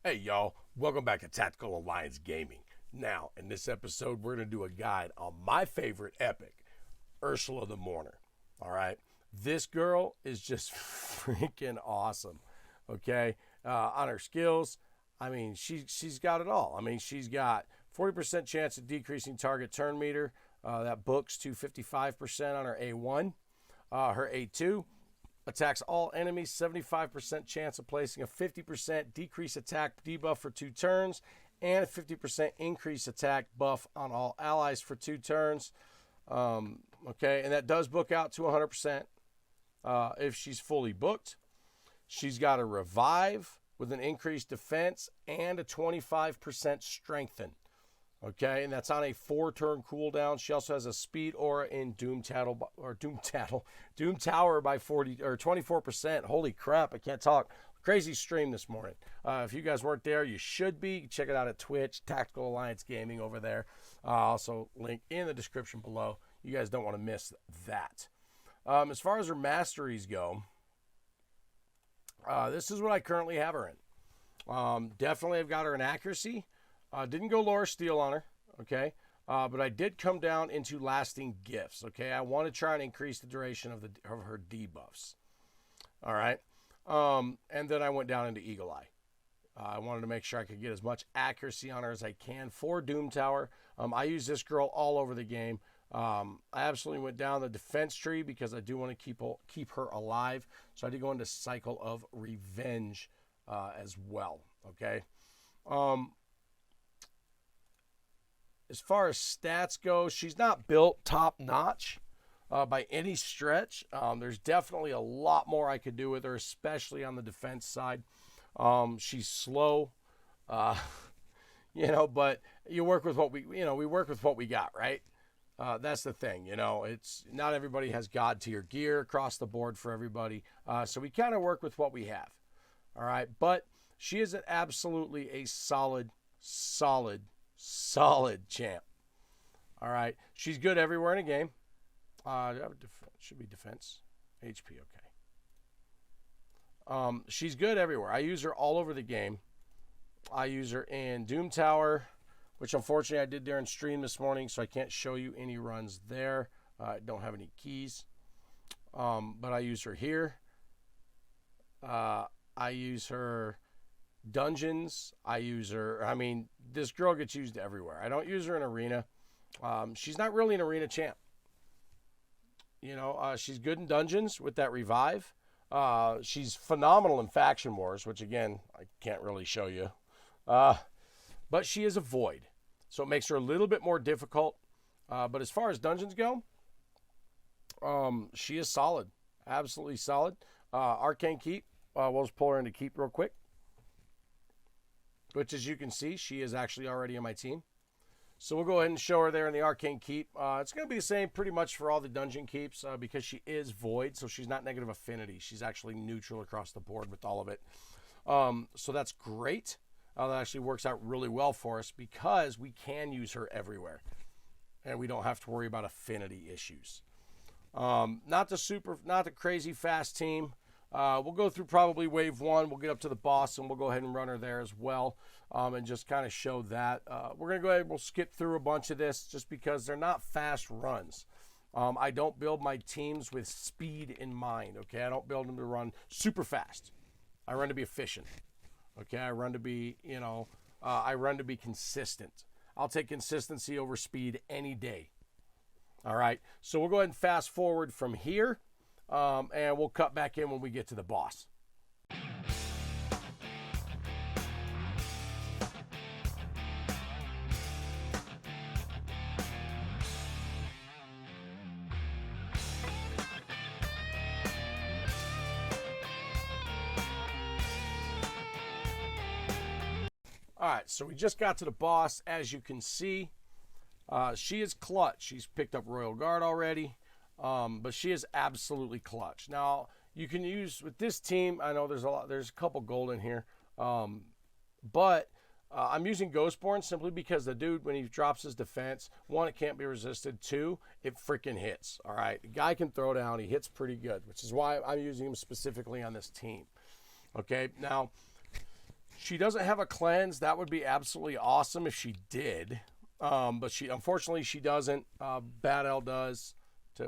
Hey y'all, welcome back to Tactical Alliance Gaming. Now, in this episode, we're going to do a guide on my favorite epic, Ursula the Mourner. All right, this girl is just freaking awesome. Okay, on her skills, I mean, she's got it all. I mean, she's got 40% chance of decreasing target turn meter. That books to 55% on her A1. Her A2 attacks all enemies, 75% chance of placing a 50% decrease attack debuff for 2 turns, and a 50% increase attack buff on all allies for 2 turns. Okay, and that does book out to 100% if she's fully booked. She's got a revive with an increased defense and a 25% strengthen. Okay, and that's on a 4-turn cooldown. She also has a speed aura in Doom Tower by 40 or 24%. Holy crap, I can't talk. Crazy stream this morning. If you guys weren't there, you should be. Check it out at Twitch, Tactical Alliance Gaming over there. Also link in the description below. You guys don't want to miss that. As far as her masteries go, this is what I currently have her in. Definitely I've got her in accuracy. Didn't go Laura Steele on her, okay? But I did come down into lasting gifts, okay? I want to try and increase the duration of her debuffs, all right? And then I went down into Eagle Eye. I wanted to make sure I could get as much accuracy on her as I can for Doom Tower. I use this girl all over the game. I absolutely went down the defense tree because I do want to keep her alive. So I did go into Cycle of Revenge as well, okay? As far as stats go, she's not built top-notch by any stretch. There's definitely a lot more I could do with her, especially on the defense side. She's slow, but you work with what we work with what we got, right? That's the thing, it's not everybody has God-tier gear across the board for everybody. So we kind of work with what we have, all right? But she is absolutely a solid champ. All right, she's good everywhere in a game. Should be defense, HP. Okay. She's good everywhere. I use her all over the game. I use her in Doom Tower, which unfortunately I did during stream this morning, so I can't show you any runs there. I don't have any keys, but I use her here. I use her dungeons. I use her. I mean, this girl gets used everywhere. I don't use her in arena. She's not really an arena champ. She's good in dungeons with that revive. She's phenomenal in faction wars, which again I can't really show you. But she is a void, so it makes her a little bit more difficult. But as far as dungeons go, she is solid, absolutely solid. Arcane Keep. We'll just pull her into Keep real quick. Which, as you can see, she is actually already in my team. So we'll go ahead and show her there in the Arcane Keep. It's going to be the same pretty much for all the dungeon keeps because she is void, so she's not negative affinity. She's actually neutral across the board with all of it. So that's great. That actually works out really well for us because we can use her everywhere. And we don't have to worry about affinity issues. Not the crazy fast team. We'll go through probably wave 1. We'll get up to the boss, and we'll go ahead and run her there as well, and just kind of show that. We're going to go ahead and we'll skip through a bunch of this just because they're not fast runs. I don't build my teams with speed in mind, okay? I don't build them to run super fast. I run to be efficient, okay? I run to be, I run to be consistent. I'll take consistency over speed any day, all right? So we'll go ahead and fast forward from here. And we'll cut back in when we get to the boss. All right, so we just got to the boss. As you can see, she is clutch. She's picked up Royal Guard already. But she is absolutely clutch. Now, you can use, with this team, I know there's a couple gold in here, but I'm using Ghostborn simply because the dude, when he drops his defense, 1, it can't be resisted, 2, it freaking hits, all right? The guy can throw down, he hits pretty good, which is why I'm using him specifically on this team, okay? Now, She doesn't have a cleanse. That would be absolutely awesome if she did. But unfortunately she doesn't. Bad L does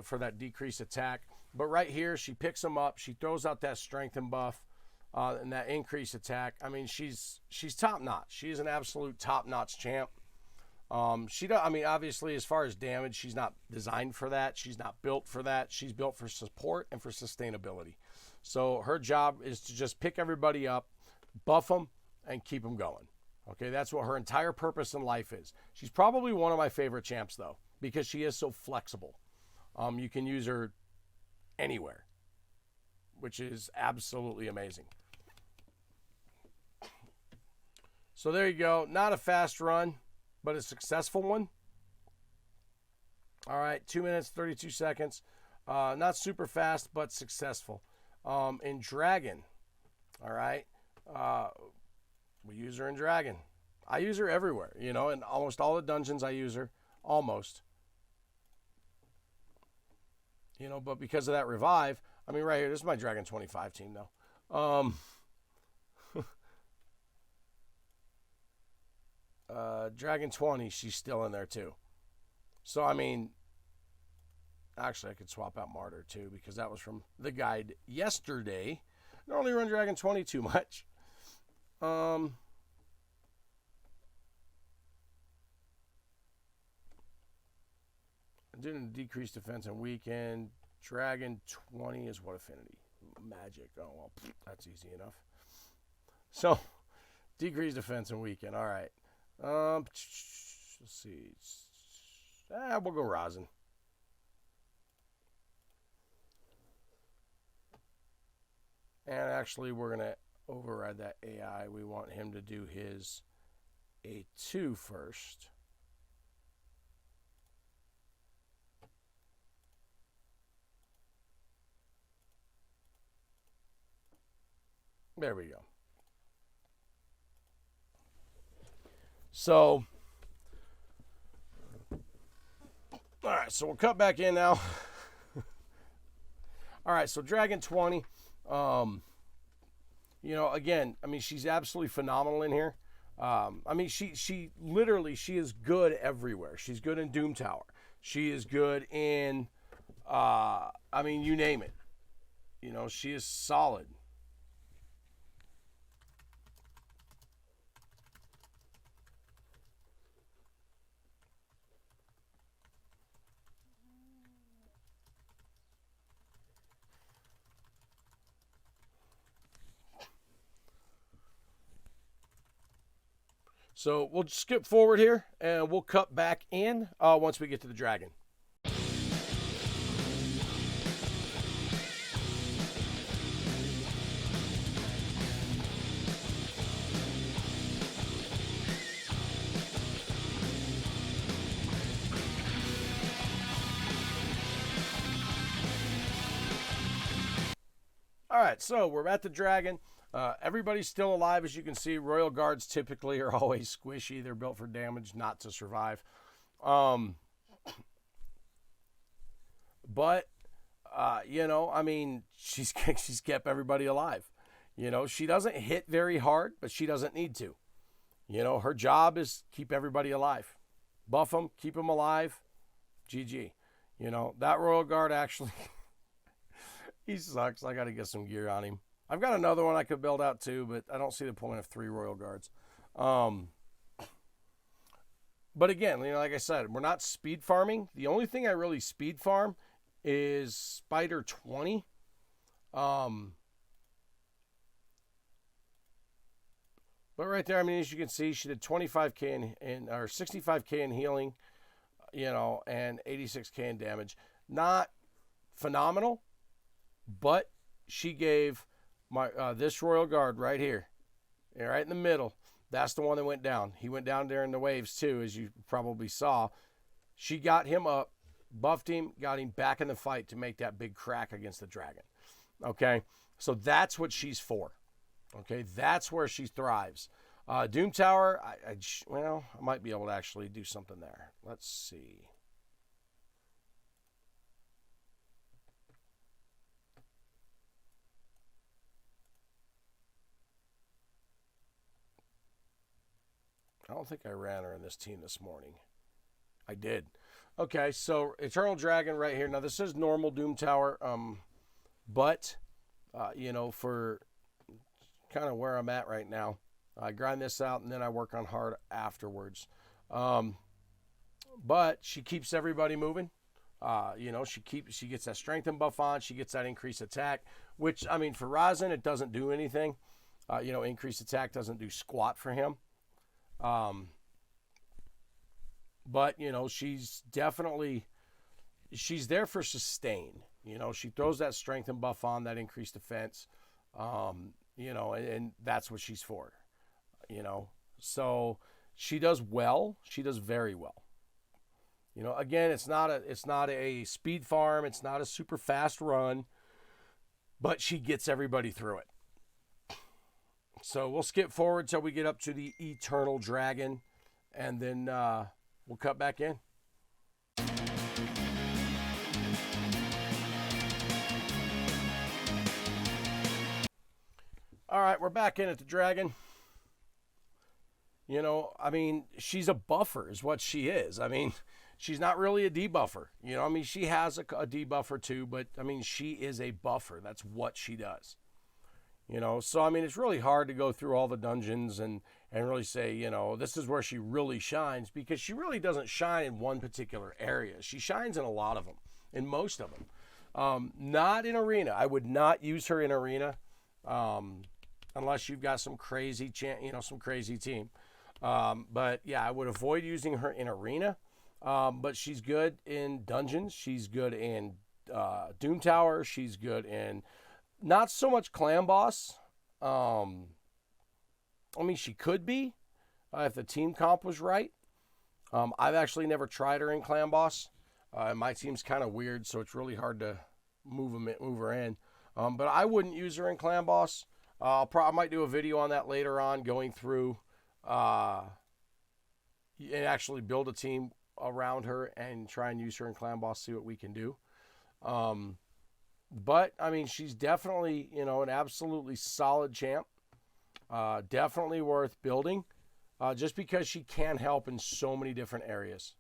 for that decreased attack. But right here, she picks him up. She throws out that strengthen buff and that increased attack. I mean, she's top notch. She's an absolute top notch champ. I mean, obviously, as far as damage, she's not designed for that. She's not built for that. She's built for support and for sustainability. So her job is to just pick everybody up, buff them, and keep them going. Okay, that's what her entire purpose in life is. She's probably one of my favorite champs, though, because she is so flexible. You can use her anywhere, which is absolutely amazing. So there you go. Not a fast run, but a successful one. All right, 2 minutes, 32 seconds. Not super fast, but successful. In Dragon, all right, we use her in Dragon. I use her everywhere, you know, in almost all the dungeons I use her, almost. You know, but because of that revive, I mean, right here, this is my Dragon 25 team, though. Dragon 20, she's still in there, too. So, I mean, actually, I could swap out Martyr, too, because that was from the guide yesterday. I don't really run Dragon 20 too much. Didn't decrease defense and weaken. Dragon 20 is what affinity? Magic. Oh, well, that's easy enough. So, decrease defense and weaken. All right. Let's see. We'll go Rosin. And actually, we're going to override that AI. We want him to do his A2 first. There we go. So, all right, so we'll cut back in now. All right, so Dragon 20, you know, again, I mean, she's absolutely phenomenal in here. I mean, she literally, she is good everywhere. She's good in Doom Tower. She is good in, I mean, you name it. You know, she is solid. So we'll skip forward here and we'll cut back in once we get to the dragon. All right, so we're at the dragon. Everybody's still alive, as you can see. Royal Guards typically are always squishy. They're built for damage, not to survive. But you know, I mean, she's kept everybody alive. You know, she doesn't hit very hard, but she doesn't need to. You know, her job is keep everybody alive. Buff them, keep them alive. GG. You know, that Royal Guard actually, he sucks. I got to get some gear on him. I've got another one I could build out too, but I don't see the point of 3 Royal Guards. But again, you know, like I said, we're not speed farming. The only thing I really speed farm is Spider 20. But right there, I mean, as you can see, she did 25k in or 65k in healing, you know, and 86k in damage. Not phenomenal, but she gave my this Royal Guard right here, right in the middle. That's the one that went down. He went down there in the waves too, as you probably saw. She got him up, buffed him, got him back in the fight to make that big crack against the dragon. Okay, so that's what she's for. Okay, that's where she thrives. Doom Tower, I might be able to actually do something there. Let's see. I don't think I ran her in this team this morning. I did. Okay, so Eternal Dragon right here. Now, this is normal Doom Tower, but, you know, for kind of where I'm at right now, I grind this out, and then I work on hard afterwards. But she keeps everybody moving. You know, she gets that strengthen buff on. She gets that increased attack, which, I mean, for Razin, it doesn't do anything. You know, increased attack doesn't do squat for him. But, you know, she's there for sustain. You know, she throws that strengthen buff on, that increased defense. You know, and that's what she's for. You know, so she does well. She does very well. You know, again, it's not a speed farm. It's not a super fast run, but she gets everybody through it. So we'll skip forward till we get up to the Eternal Dragon, and then we'll cut back in. All right, we're back in at the Dragon. You know, I mean, she's a buffer is what she is. I mean, she's not really a debuffer. You know, I mean, she has a debuffer too, but, I mean, she is a buffer. That's what she does. You know, so, I mean, it's really hard to go through all the dungeons and really say, you know, this is where she really shines, because she really doesn't shine in one particular area. She shines in a lot of them, in most of them. Not in Arena. I would not use her in Arena unless you've got some crazy, some crazy team. But, yeah, I would avoid using her in Arena. But she's good in dungeons. She's good in Doom Tower. She's good in not so much Clan Boss. I mean, she could be if the team comp was right. I've actually never tried her in Clan Boss. My team's kind of weird, so it's really hard to move her in. But I wouldn't use her in Clan Boss. I might do a video on that later on, going through and actually build a team around her and try and use her in Clan Boss, see what we can do. But, I mean, she's definitely, you know, an absolutely solid champ. Definitely worth building, just because she can help in so many different areas.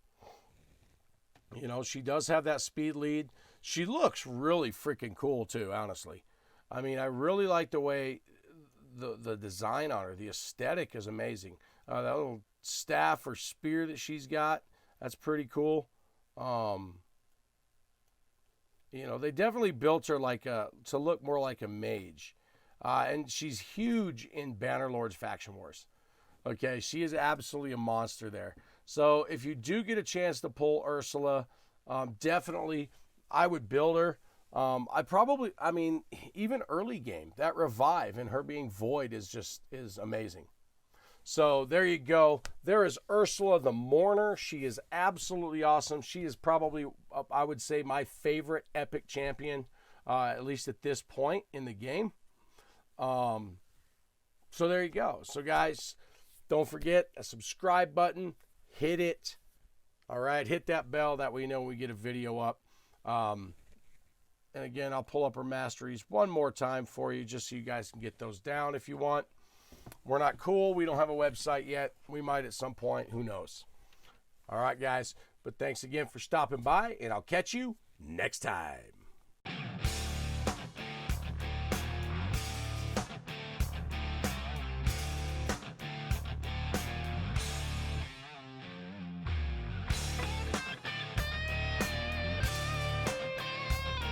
You know, she does have that speed lead. She looks really freaking cool, too, honestly. I mean, I really like the way the design on her. The aesthetic is amazing. That little staff or spear that she's got, that's pretty cool. You know, they definitely built her to look more like a mage. And she's huge in Bannerlord's Faction Wars. Okay, she is absolutely a monster there. So if you do get a chance to pull Ursula, definitely I would build her. I mean, even early game, that revive and her being void is amazing. So there you go. There is Ursula the Mourner. She is absolutely awesome. She is probably, I would say, my favorite epic champion, at least at this point in the game. So there you go. So guys, don't forget a subscribe button. Hit it. All right, hit that bell. That way you know when we get a video up. And again, I'll pull up our Masteries one more time for you, just so you guys can get those down if you want. We're not cool. We don't have a website yet. We might at some point. Who knows? All right, guys. But thanks again for stopping by, and I'll catch you next time.